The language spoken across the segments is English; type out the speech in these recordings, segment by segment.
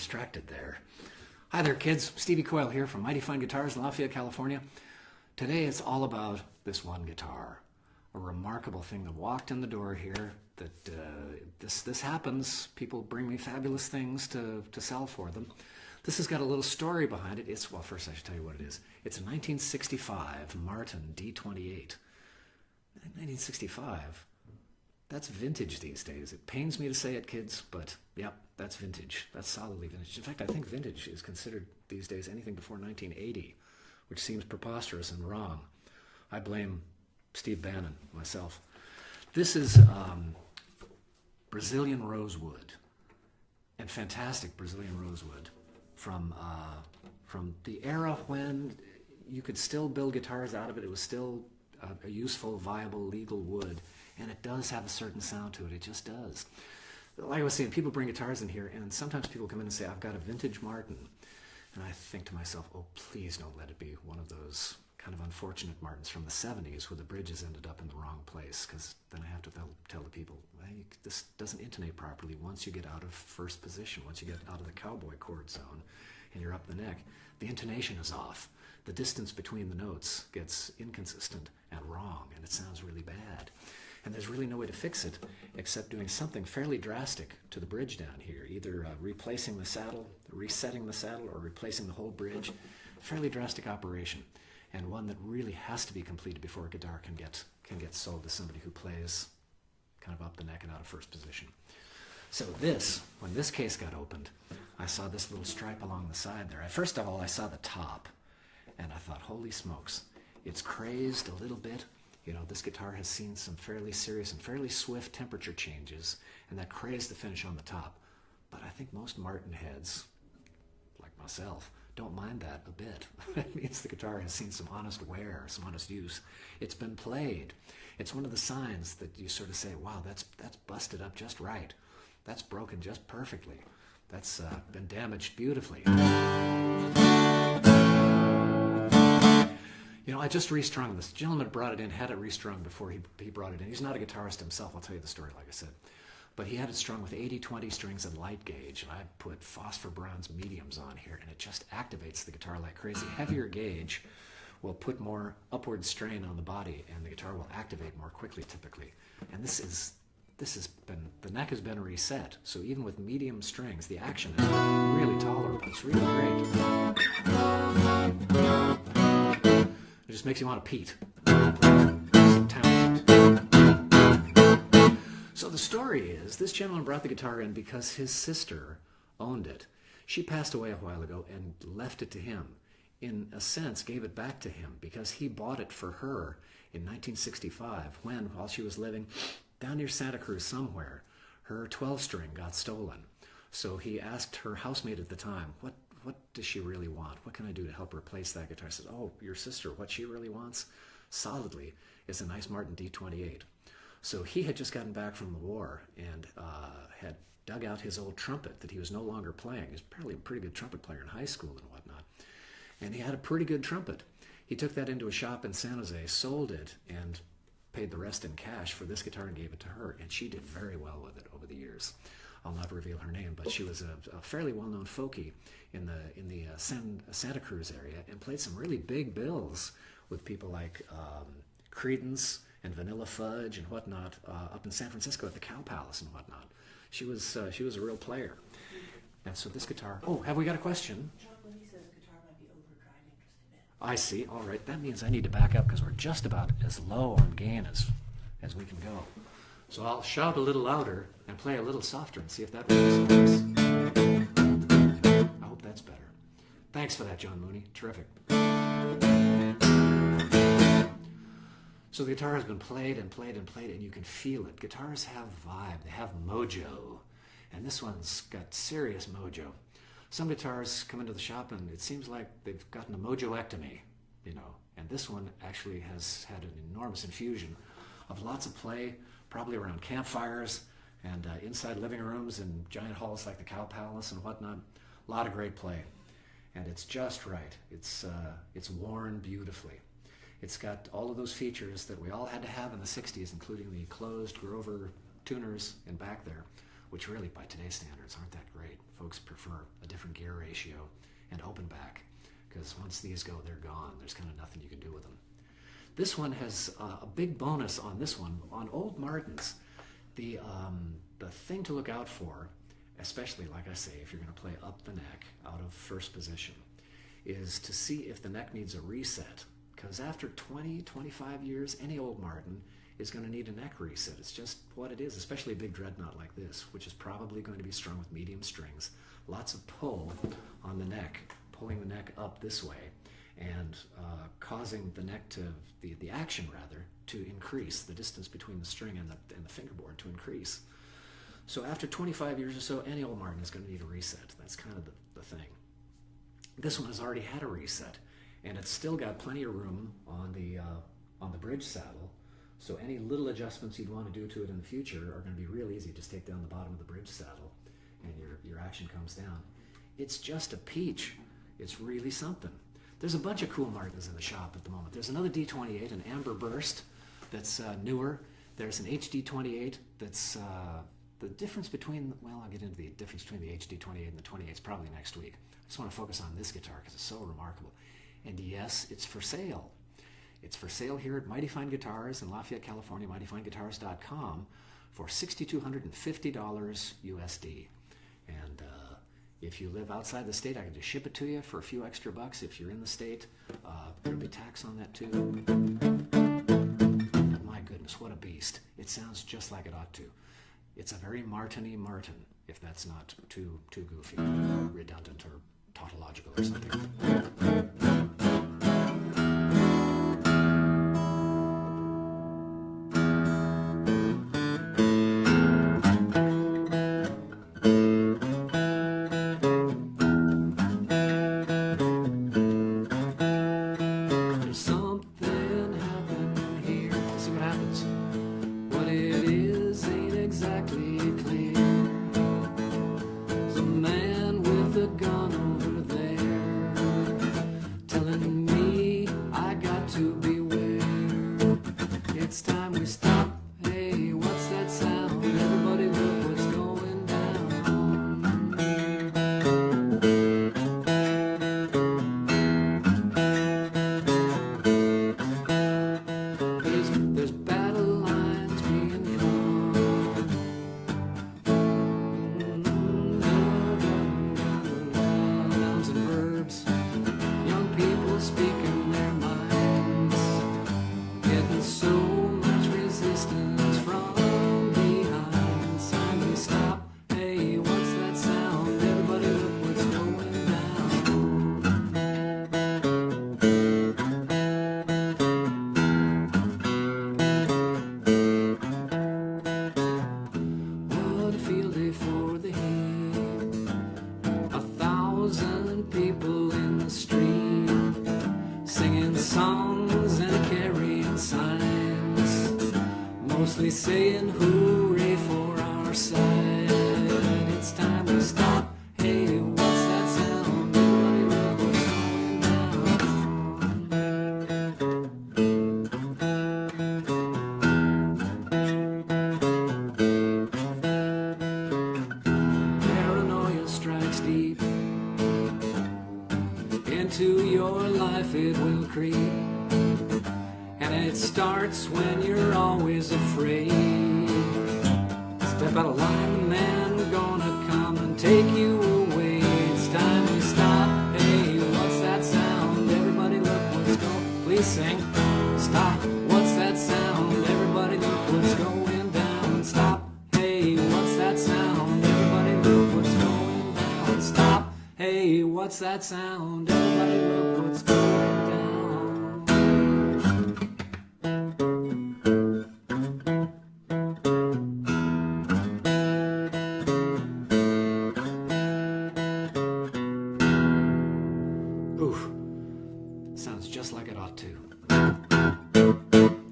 distracted there. Hi there, kids. Stevie Coyle here from Mighty Fine Guitars in Lafayette, California. Today it's all about this one guitar. A remarkable thing that walked in the door here. That this happens. People bring me fabulous things to sell for them. This has got a little story behind it. Well, first I should tell you what it is. It's a 1965 Martin D28. 1965. That's vintage these days. It pains me to say it, kids, but yep, that's vintage. That's solidly vintage. In fact, I think vintage is considered these days anything before 1980, which seems preposterous and wrong. I blame Steve Bannon, myself. This is Brazilian rosewood, and fantastic Brazilian rosewood from the era when you could still build guitars out of it. It was still a useful, viable, legal wood. And it does have a certain sound to it. It just does. Like I was saying, people bring guitars in here, and sometimes people come in and say, I've got a vintage Martin. And I think to myself, oh, please don't let it be one of those kind of unfortunate Martins from the 70s where the bridges ended up in the wrong place, because then I have to tell the people, well, this doesn't intonate properly once you get out of first position, once you get out of the cowboy chord zone and you're up the neck. The intonation is off. The distance between the notes gets inconsistent and wrong, and it sounds really bad. And there's really no way to fix it except doing something fairly drastic to the bridge down here, either replacing the saddle, resetting the saddle, or replacing the whole bridge. Fairly drastic operation, and one that really has to be completed before a guitar can get sold to somebody who plays kind of up the neck and out of first position. So when this case got opened, I saw this little stripe along the side there. First of all, I saw the top, and I thought, holy smokes, it's crazed a little bit. You know, this guitar has seen some fairly serious and fairly swift temperature changes, and that crazed the finish on the top. But I think most Martin heads, like myself, don't mind that a bit. It means the guitar has seen some honest wear, some honest use. It's been played. It's one of the signs that you sort of say, wow, that's busted up just right. That's broken just perfectly. That's been damaged beautifully. You know, I just restrung this. The gentleman who brought it in had it restrung before he brought it in. He's not a guitarist himself, I'll tell you the story like I said. But he had it strung with 80-20 strings and light gauge, and I put phosphor bronze mediums on here, and it just activates the guitar like crazy. Heavier gauge will put more upward strain on the body, and the guitar will activate more quickly typically. And the neck has been reset, so even with medium strings, the action is really tolerable. It's really great. It just makes you want to peat. So the story is, this gentleman brought the guitar in because his sister owned it. She passed away a while ago and left it to him. In a sense, gave it back to him because he bought it for her in 1965 when, while she was living down near Santa Cruz somewhere, her 12-string got stolen. So he asked her housemate at the time, what does she really want? What can I do to help replace that guitar? I said, oh, your sister, what she really wants, solidly, is a nice Martin D28. So he had just gotten back from the war and had dug out his old trumpet that he was no longer playing. He was apparently a pretty good trumpet player in high school and whatnot. And he had a pretty good trumpet. He took that into a shop in San Jose, sold it, and paid the rest in cash for this guitar and gave it to her. And she did very well with it over the years. I'll not reveal her name, but she was a fairly well-known folkie in the Santa Cruz area and played some really big bills with people like Creedence and Vanilla Fudge and whatnot up in San Francisco at the Cow Palace and whatnot. She was a real player. And so this guitar... Oh, have we got a question? John Lee says guitar might be overdried interest in it. I see. All right. That means I need to back up because we're just about as low on gain as we can go. So I'll shout a little louder and play a little softer and see if that works for us. I hope that's better. Thanks for that, John Mooney. Terrific. So the guitar has been played and played and played, and you can feel it. Guitars have vibe. They have mojo. And this one's got serious mojo. Some guitars come into the shop and it seems like they've gotten a mojoectomy, you know. And this one actually has had an enormous infusion of lots of play, probably around campfires and inside living rooms and giant halls like the Cow Palace and whatnot. A lot of great play. And it's just right. It's worn beautifully. It's got all of those features that we all had to have in the 60s, including the closed Grover tuners in back there. which really by today's standards aren't that great. Folks prefer a different gear ratio and open back, because once these go, they're gone. There's kind of nothing you can do with them. This one has a big bonus on this one. On old Martins, the thing to look out for, especially, like I say, if you're going to play up the neck out of first position, is to see if the neck needs a reset. Because after 20, 25 years, any old Martin is going to need a neck reset. It's just what it is, especially a big dreadnought like this, which is probably going to be strung with medium strings. Lots of pull on the neck, pulling the neck up this way, and causing the neck to, the action rather, to increase, the distance between the string and the fingerboard to increase. So after 25 years or so, any old Martin is going to need a reset. That's kind of the thing. This one has already had a reset, and it's still got plenty of room on the bridge saddle. So any little adjustments you'd want to do to it in the future are going to be real easy. Just take down the bottom of the bridge saddle, and your action comes down. It's just a peach. It's really something. There's a bunch of cool Martins in the shop at the moment. There's another D28, an Amber Burst, that's newer. There's an HD28 that's the difference between, well, I'll get into the difference between the HD28 and the 28s probably next week. I just want to focus on this guitar because it's so remarkable. And yes, it's for sale. It's for sale here at Mighty Fine Guitars in Lafayette, California, mightyfineguitars.com for $6,250 USD. And if you live outside the state, I can just ship it to you for a few extra bucks. If you're in the state, there'll be tax on that too. My goodness, what a beast. It sounds just like it ought to. It's a very Martin-y Martin, if that's not too goofy, redundant, or tautological or something. Mostly saying hooray for our side. It's time to stop. Hey, what's that sound? Everybody look what's going down. Paranoia strikes deep. Into your life it will creep. And it starts when you're always afraid. Step out of line, the man gonna come and take you away. It's time to stop. Hey, what's that sound? Everybody look what's going. Please sing. Stop. What's that sound? Everybody look what's going down. Stop. Hey, what's that sound? Everybody look what's going down. Stop. Hey, what's that sound? Everybody look what's going down. Sounds just like it ought to.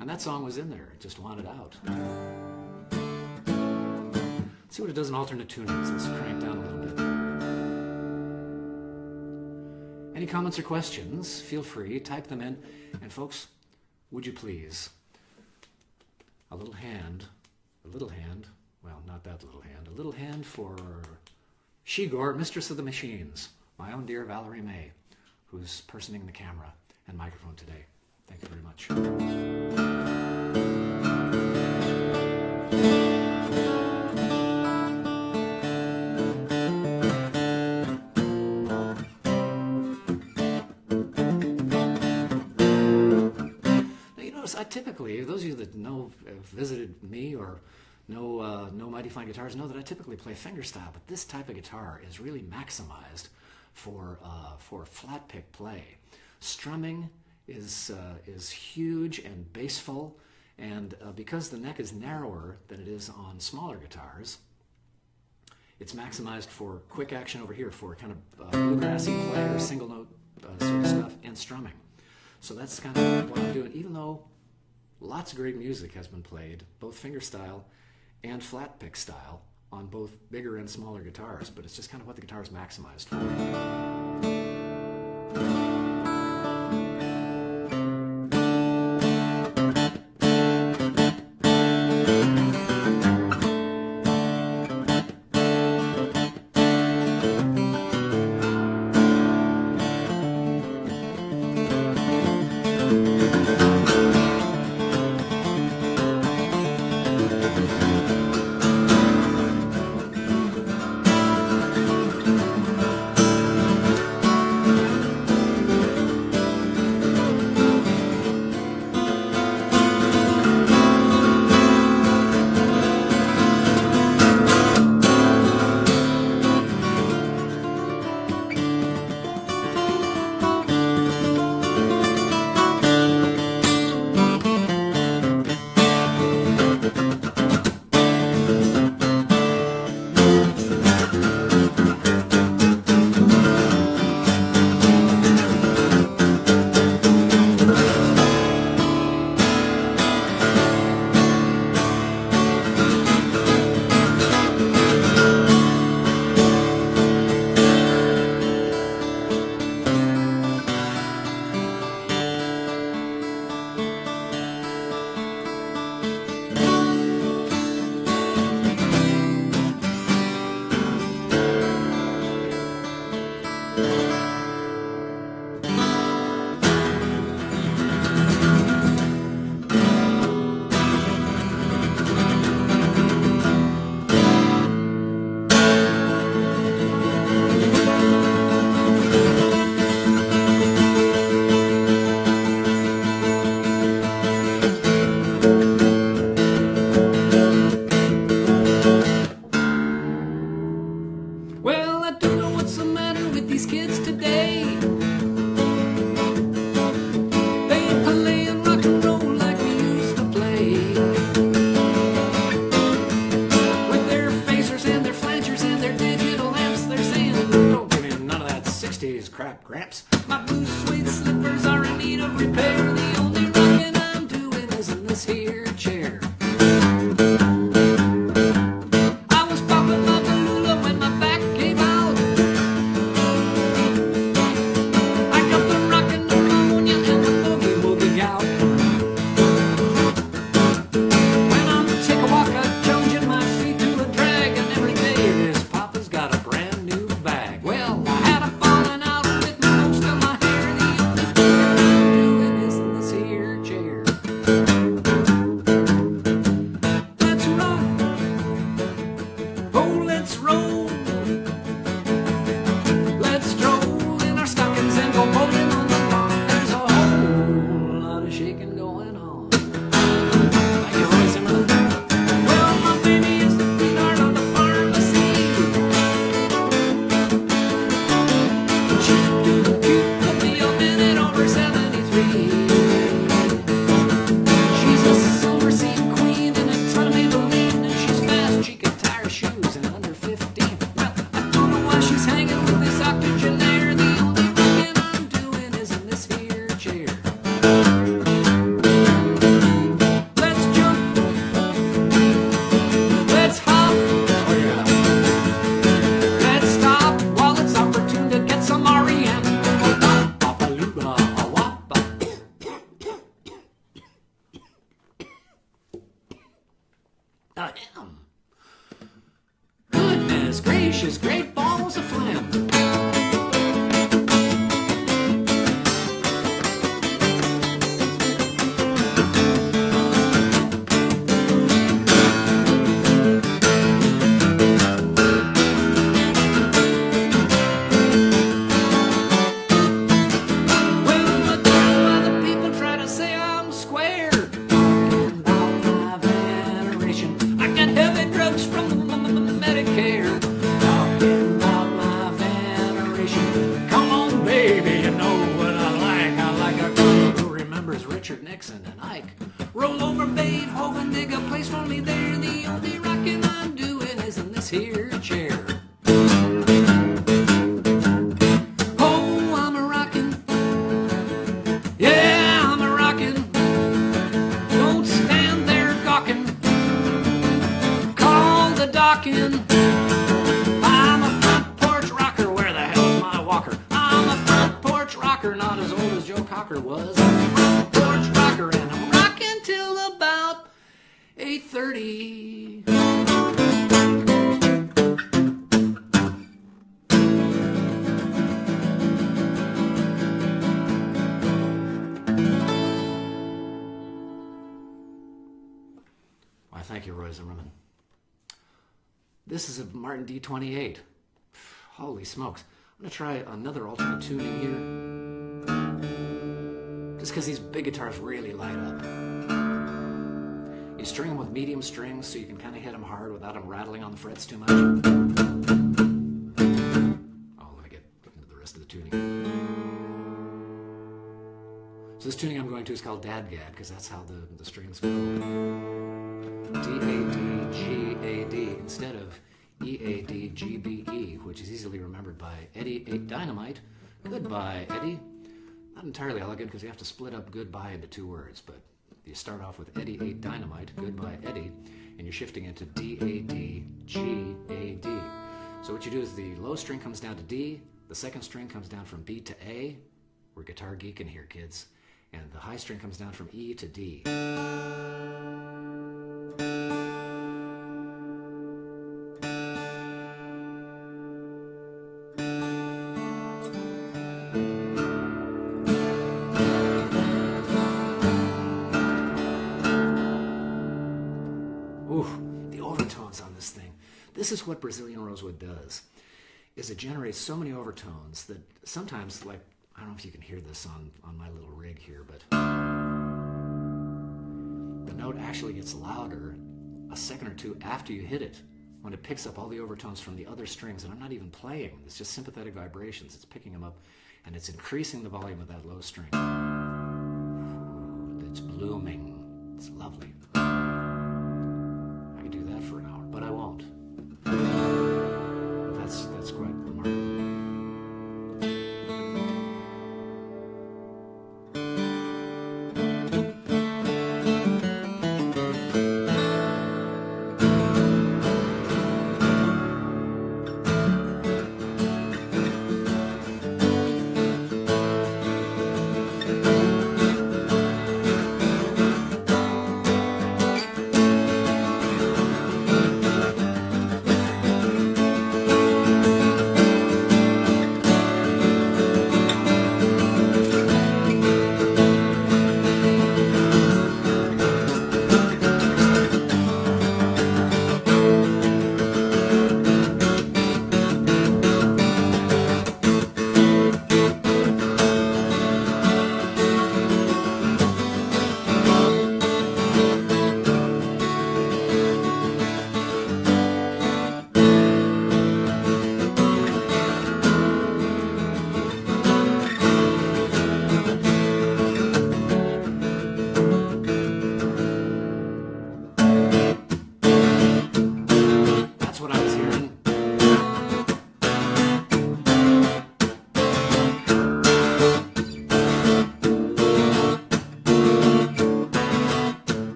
And that song was in there, it just wanted out. Let's see what it does in alternate tunings. Let's crank down a little bit. Any comments or questions, feel free, type them in. And folks, would you please, a little hand well, not that little hand, a little hand for Shigor, Mistress of the Machines, my own dear Valerie May, who's personing the camera and microphone today. Thank you very much. I typically, those of you that have visited me or know Mighty Fine Guitars know that I typically play fingerstyle, but this type of guitar is really maximized for flat pick play. Strumming is huge and bassful, and because the neck is narrower than it is on smaller guitars, it's maximized for quick action over here for kind of bluegrassy play or single note sort of stuff and strumming. So that's kind of what I'm doing, even though lots of great music has been played, both fingerstyle and flat pick style, on both bigger and smaller guitars, but it's just kind of what the guitar is maximized for. Crap, Gramps. My blue suede slippers are in need of repair. The only rockin' I'm doing is in this here chair. I was popping my balloon when my back gave out. I got the rockin' pneumonia and the boogie woogie gout. When I'm take a walk, I challenge my feet to a drag, and every day this Papa's got a brand new bag. Well, I had a falling out. goodness gracious, great balls of phlegm. And Ike, roll over Beethoven, dig a place for me there. The only rockin' I'm doing is in this here chair. Oh, I'm a rockin', yeah, I'm a rockin'. Don't stand there gawkin', call the dock in. I'm a front porch rocker, where the hell's my walker? I'm a front porch rocker, not as old as Joe Cocker was. And I'm rocking till about 8:30. Why, thank you, Roy Zimmerman. This is a Martin D28. Holy smokes. I'm going to try another alternate tuning here. Just because these big guitars really light up. You string them with medium strings so you can kind of hit them hard without them rattling on the frets too much. Oh, let me get into the rest of the tuning. So this tuning I'm going to is called Dadgad, because that's how the strings go. D-A-D-G-A-D instead of E-A-D-G-B-E, which is easily remembered by Eddie 8 Dynamite. Goodbye, Eddie. Not entirely elegant because you have to split up goodbye into two words, but you start off with Eddie 8 Dynamite, goodbye Eddie, and you're shifting into D-A-D, G-A-D. So what you do is the low string comes down to D, the second string comes down from B to A. We're guitar geeking here, kids. And the high string comes down from E to D. This is what Brazilian rosewood does, is it generates so many overtones that sometimes, like, I don't know if you can hear this on my little rig here, but the note actually gets louder a second or two after you hit it, when it picks up all the overtones from the other strings, and I'm not even playing. It's just sympathetic vibrations. It's picking them up, and it's increasing the volume of that low string. It's blooming. It's lovely. I could do that for an hour, but I won't. That's quite remarkable.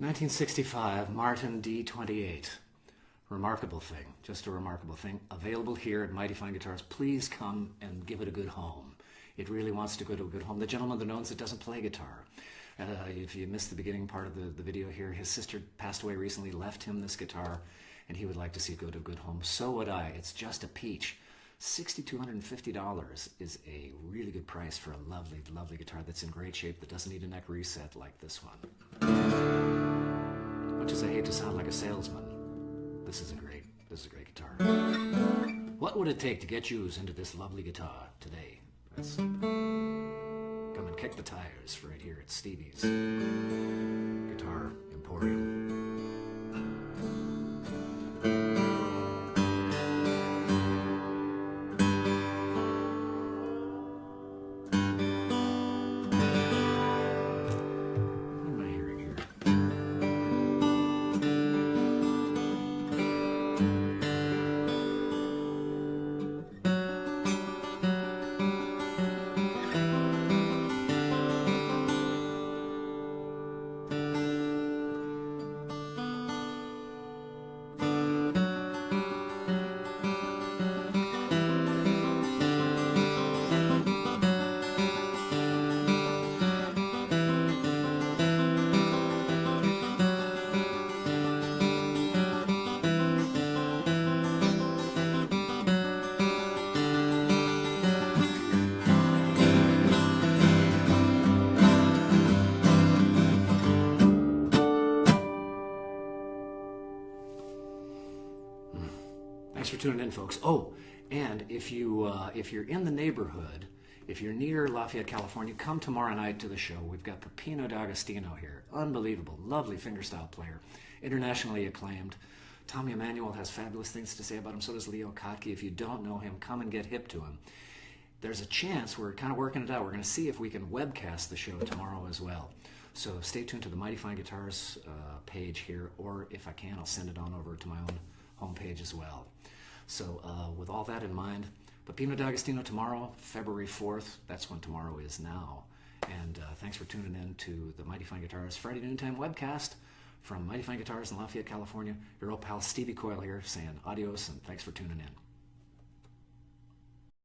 1965, Martin D28. Remarkable thing, just a remarkable thing. Available here at Mighty Fine Guitars. Please come and give it a good home. It really wants to go to a good home. The gentleman that owns it doesn't play guitar. If you missed the beginning part of the video here, his sister passed away recently, left him this guitar, and he would like to see it go to a good home. So would I. It's just a peach. $6,250 is a really good price for a lovely, lovely guitar that's in great shape, that doesn't need a neck reset like this one. Much as I hate to sound like a salesman, this is a great guitar. What would it take to get you into this lovely guitar today? Let's come and kick the tires right here at Stevie's Guitar Emporium. Thanks for tuning in, folks. Oh, and if you're in the neighborhood, if you're near Lafayette, California, come tomorrow night to the show. We've got Peppino D'Agostino here. Unbelievable, lovely fingerstyle player, internationally acclaimed. Tommy Emmanuel has fabulous things to say about him. So does Leo Kotke. If you don't know him, come and get hip to him. There's a chance, we're kind of working it out. We're going to see if we can webcast the show tomorrow as well. So stay tuned to the Mighty Fine Guitars page here, or if I can, I'll send it on over to my own homepage as well. So with all that in mind, Peppino D'Agostino tomorrow, February 4th. That's when tomorrow is now. And thanks for tuning in to the Mighty Fine Guitars Friday Noontime webcast from Mighty Fine Guitars in Lafayette, California. Your old pal Stevie Coyle here saying adios and thanks for tuning in.